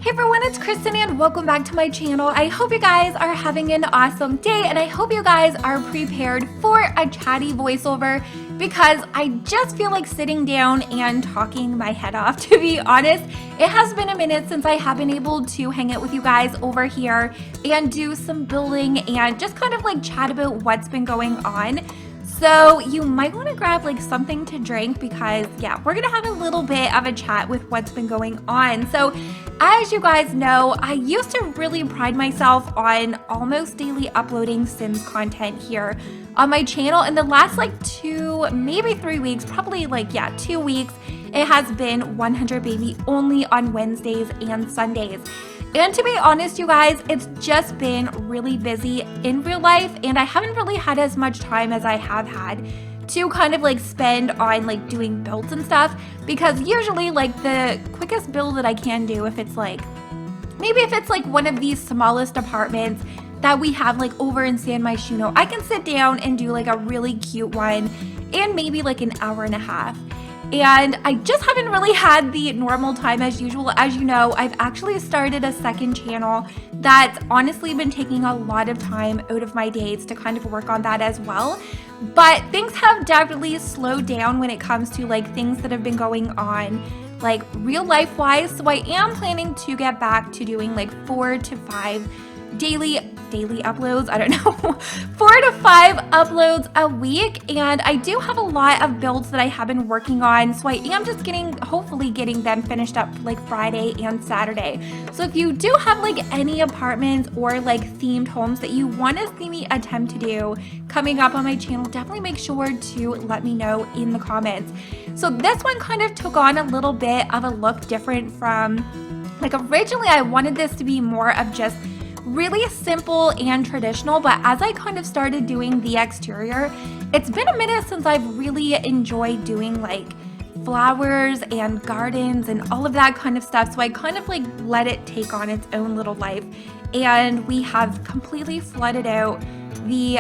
Hey everyone, it's Kristen and welcome back to my channel. I hope you guys are having an awesome day and I hope you guys are prepared for a chatty voiceover because I just feel like sitting down and talking my head off, to be honest. It has been a minute since I have been able to hang out with you guys over here and do some building and just kind of like chat about what's been going on. So you might want to grab like something to drink because yeah, we're gonna have a little bit of a chat with what's been going on. So as you guys know, I used to really pride myself on almost daily uploading Sims content here on my channel. In the last like 2, maybe 3 weeks, probably like, yeah, 2 weeks, it has been 100 Baby only on Wednesdays and Sundays. And to be honest, you guys, it's just been really busy in real life and I haven't really had as much time as I have had to kind of like spend on like doing builds and stuff, because usually like the quickest build that I can do, if it's like, maybe if it's like one of these smallest apartments that we have like over in San Myshuno, I can sit down and do like a really cute one in maybe like an hour and a half. And I just haven't really had the normal time as usual. As you know, I've actually started a second channel that's honestly been taking a lot of time out of my days to kind of work on that as well. But things have definitely slowed down when it comes to like things that have been going on like real life wise. So I am planning to get back to doing like 4 to 5 daily uploads. I don't know, 4 to 5 uploads a week. And I do have a lot of builds that I have been working on. So I am just hopefully getting them finished up like Friday and Saturday. So if you do have like any apartments or like themed homes that you want to see me attempt to do coming up on my channel, definitely make sure to let me know in the comments. So this one kind of took on a little bit of a look different from like originally I wanted this to be more of just really simple and traditional, but as I kind of started doing the exterior, it's been a minute since I've really enjoyed doing like flowers and gardens and all of that kind of stuff. So I kind of like let it take on its own little life, and we have completely flooded out the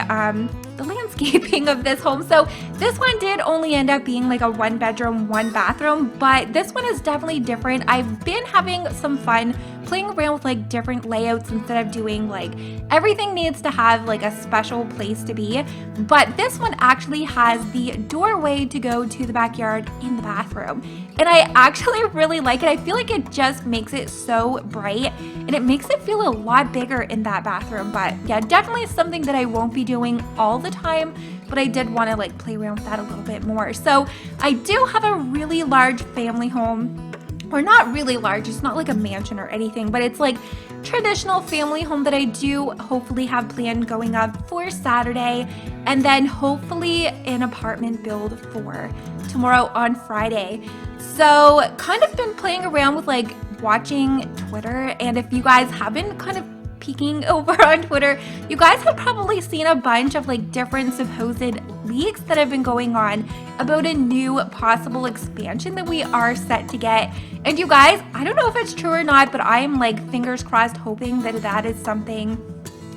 landscaping of this home. So this one did only end up being like a 1 bedroom, 1 bathroom, but this one is definitely different. I've been having some fun playing around with like different layouts instead of doing like everything needs to have like a special place to be. But this one actually has the doorway to go to the backyard in the bathroom. And I actually really like it. I feel like it just makes it so bright and it makes it feel a lot bigger in that bathroom. But yeah, definitely something that I won't be doing all the time, but I did want to like play around with that a little bit more. So I do have a really large family home, or not really large, it's not like a mansion or anything, but it's like traditional family home that I do hopefully have planned going up for Saturday, and then hopefully an apartment build for tomorrow on Friday. So kind of been playing around with like watching Twitter, and if you guys haven't kind of peeking over on Twitter, you guys have probably seen a bunch of like different supposed leaks that have been going on about a new possible expansion that we are set to get. And you guys, I don't know if it's true or not, but I am like fingers crossed hoping that that is something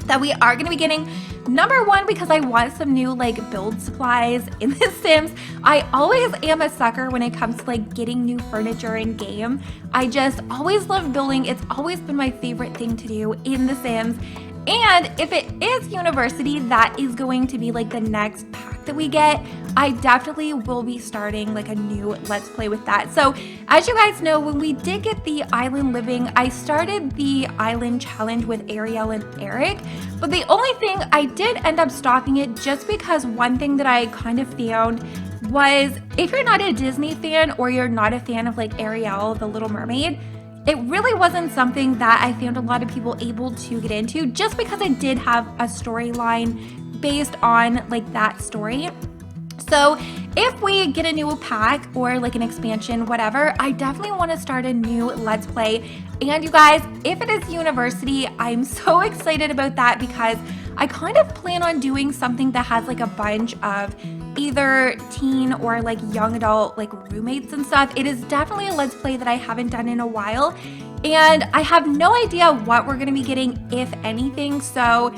that we are going to be getting. Number one, because I want some new like build supplies in The Sims. I always am a sucker when it comes to like getting new furniture in game. I just always love building. It's always been my favorite thing to do in The Sims. And if it is university, that is going to be like the next pack that we get. I definitely will be starting like a new Let's Play with that. So as you guys know, when we did get the island living, I started the island challenge with Ariel and Eric. But the only thing, I did end up stopping it just because one thing that I kind of found was if you're not a Disney fan or you're not a fan of like Ariel, the Little Mermaid, it really wasn't something that I found a lot of people able to get into just because it did have a storyline based on like that story. So if we get a new pack or like an expansion, whatever, I definitely want to start a new Let's Play. And you guys, if it is university, I'm so excited about that because I kind of plan on doing something that has like a bunch of either teen or like young adult like roommates and stuff. It is definitely a Let's Play that I haven't done in a while, and I have no idea what we're going to be getting, if anything. So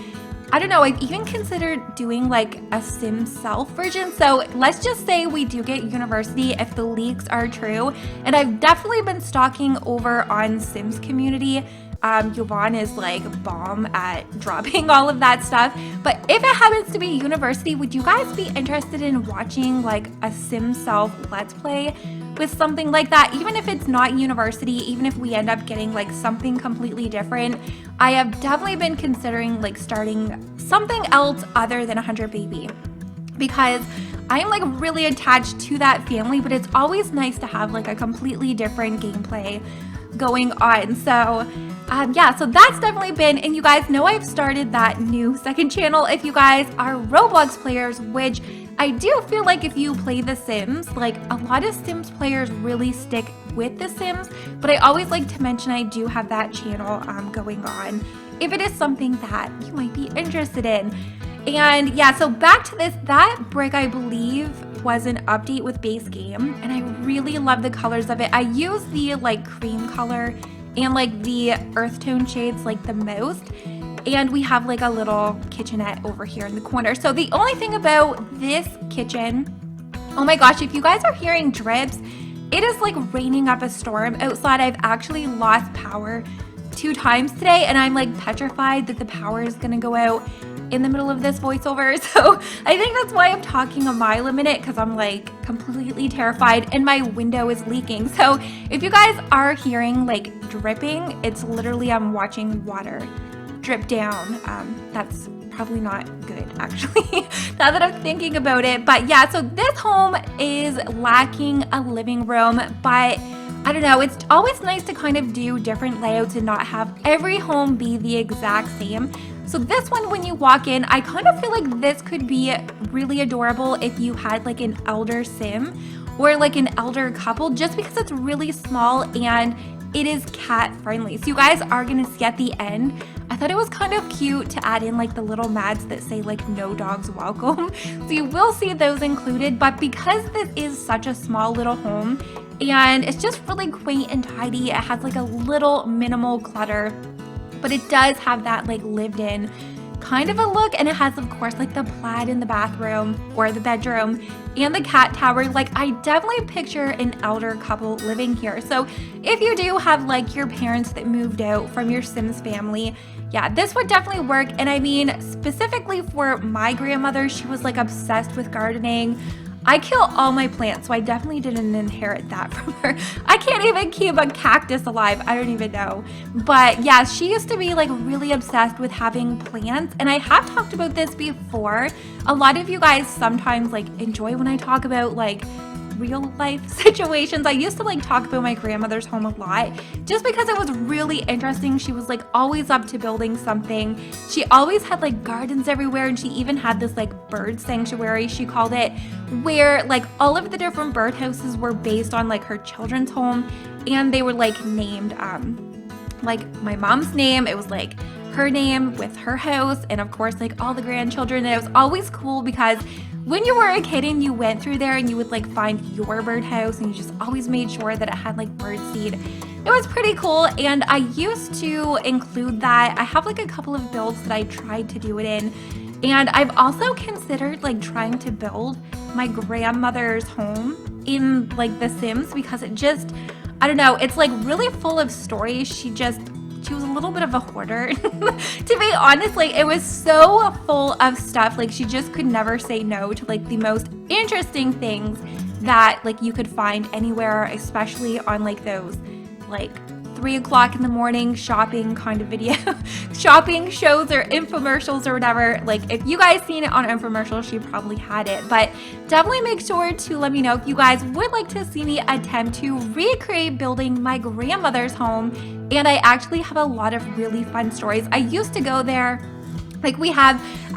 I don't know, I've even considered doing like a Sim Self version. So let's just say we do get university if the leaks are true. And I've definitely been stalking over on Sims community. Yvonne is like bomb at dropping all of that stuff. But if it happens to be university, would you guys be interested in watching like a Sim Self Let's Play with something like that? Even if it's not university, even if we end up getting like something completely different, I have definitely been considering like starting something else other than 100 Baby, because I'm like really attached to that family, but it's always nice to have like a completely different gameplay going on. So yeah, so that's definitely been, and you guys know I've started that new second channel if you guys are Roblox players, which I do feel like if you play The Sims, like a lot of Sims players really stick with The Sims, but I always like to mention I do have that channel going on if it is something that you might be interested in. And yeah, so back to this, that brick I believe was an update with base game, and I really love the colors of it. I use the like cream color and like the earth tone shades like the most. And we have like a little kitchenette over here in the corner. So the only thing about this kitchen, oh my gosh, if you guys are hearing drips, it is like raining up a storm outside. I've actually lost power 2 times today, and I'm like petrified that the power is gonna go out in the middle of this voiceover. So I think that's why I'm talking a mile a minute, because I'm like completely terrified and my window is leaking. So if you guys are hearing like dripping, it's literally I'm watching water drip down. That's probably not good actually now that I'm thinking about it. But yeah, so this home is lacking a living room, but I don't know, it's always nice to kind of do different layouts and not have every home be the exact same. So this one, when you walk in, I kind of feel like this could be really adorable if you had like an elder sim or like an elder couple, just because it's really small and it is cat friendly. So you guys are gonna see at the end, I thought it was kind of cute to add in like the little mats that say like no dogs welcome. So you will see those included, but because this is such a small little home and it's just really quaint and tidy, it has like a little minimal clutter, but it does have that like lived in kind of a look, and it has of course like the plaid in the bathroom or the bedroom and the cat tower. Like I definitely picture an elder couple living here. So if you do have like your parents that moved out from your Sims family, yeah, this would definitely work. And I mean, specifically for my grandmother, she was like obsessed with gardening. I kill all my plants, so I definitely didn't inherit that from her. I can't even keep a cactus alive. I don't even know. But yeah, she used to be like really obsessed with having plants. And I have talked about this before. A lot of you guys sometimes like enjoy when I talk about like real life situations. I used to like talk about my grandmother's home a lot just because it was really interesting. She was like always up to building something. She always had like gardens everywhere, and she even had this like bird sanctuary, she called it, where like all of the different birdhouses were based on like her children's home, and they were like named like my mom's name, it was like her name with her house, and of course like all the grandchildren. And it was always cool because when you were a kid and you went through there and you would like find your birdhouse, and you just always made sure that it had like bird seed. It was pretty cool, and I used to include that. I have like a couple of builds that I tried to do it in, and I've also considered like trying to build my grandmother's home in like The Sims, because it just, I don't know, it's like really full of stories. She was a little bit of a hoarder to be honest. Like it was so full of stuff, like she just could never say no to like the most interesting things that like you could find anywhere, especially on like those like 3 o'clock in the morning shopping kind of video shopping shows or infomercials or whatever. Like if you guys seen it on infomercials, she probably had it. But definitely make sure to let me know if you guys would like to see me attempt to recreate building my grandmother's home. And I actually have a lot of really fun stories. I used to go there, like I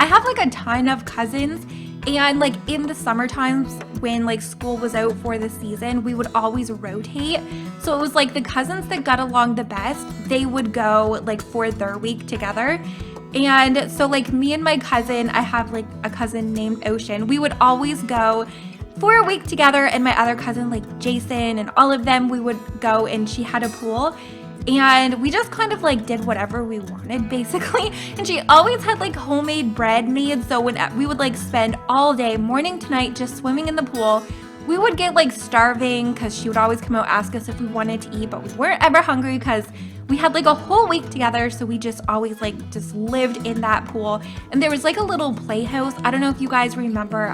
have like a ton of cousins, and like in the summer times when like school was out for the season, we would always rotate. So it was like the cousins that got along the best, they would go like for their week together. And so like me and my cousin, I have like a cousin named Ocean, we would always go for a week together. And my other cousin like Jason and all of them, we would go, and she had a pool. and we just kind of like did whatever we wanted basically. And she always had like homemade bread made, so when we would like spend all day morning to night just swimming in the pool, we would get like starving because she would always come out, ask us if we wanted to eat, but we weren't ever hungry because we had like a whole week together. So we just always like just lived in that pool. And there was like a little playhouse. I don't know if you guys remember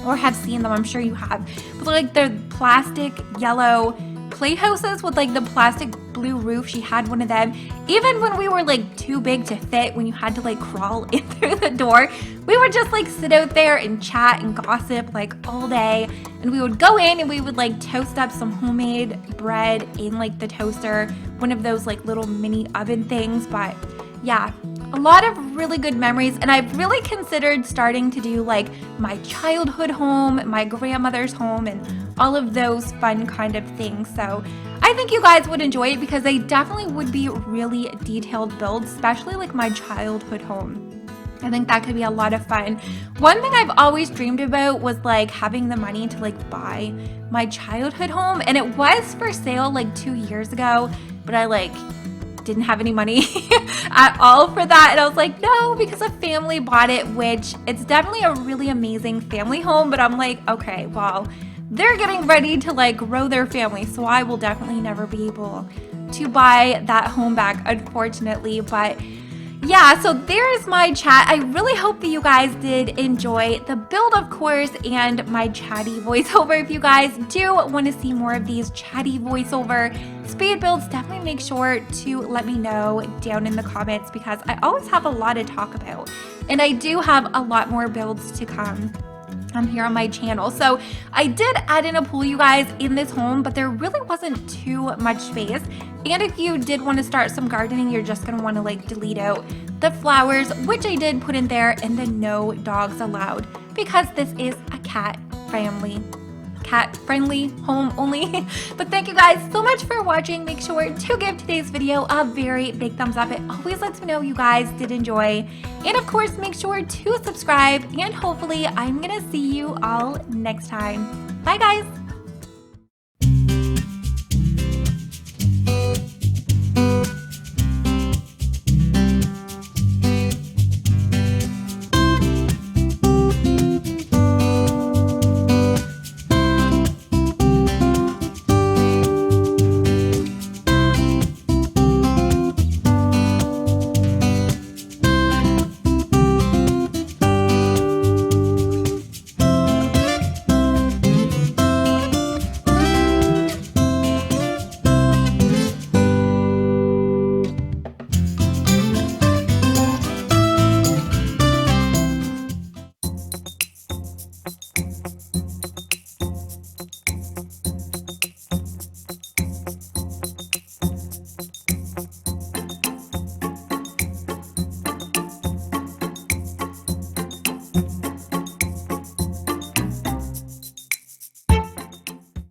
or have seen them. I'm sure you have, but like the plastic yellow playhouses with like the plastic blue roof. She had one of them. Even when we were like too big to fit, when you had to like crawl in through the door, we would just like sit out there and chat and gossip like all day. And we would go in and we would like toast up some homemade bread in like the toaster, one of those like little mini oven things. But yeah, a lot of really good memories. And I've really considered starting to do like my childhood home, my grandmother's home, and all of those fun kind of things. So I think you guys would enjoy it because they definitely would be really detailed builds, especially like my childhood home. I think that could be a lot of fun. One thing I've always dreamed about was like having the money to like buy my childhood home, and it was for sale like 2 years ago, but I like didn't have any money at all for that. And I was like, no, because a family bought it, which it's definitely a really amazing family home. But I'm like, okay, well, they're getting ready to like grow their family. So I will definitely never be able to buy that home back, unfortunately. But yeah, so there's my chat. I really hope that you guys did enjoy the build, of course, and my chatty voiceover. If you guys do want to see more of these chatty voiceover speed builds, definitely make sure to let me know down in the comments because I always have a lot to talk about. And I do have a lot more builds to come here on my channel. So I did add in a pool, you guys, in this home, but there really wasn't too much space. And if you did want to start some gardening, you're just going to want to like delete out the flowers, which I did put in there, and then no dogs allowed because this is a cat friendly home only. But thank you guys so much for watching. Make sure to give today's video a very big thumbs up. It always lets me know you guys did enjoy. And of course, make sure to subscribe, and hopefully I'm gonna see you all next time. Bye guys.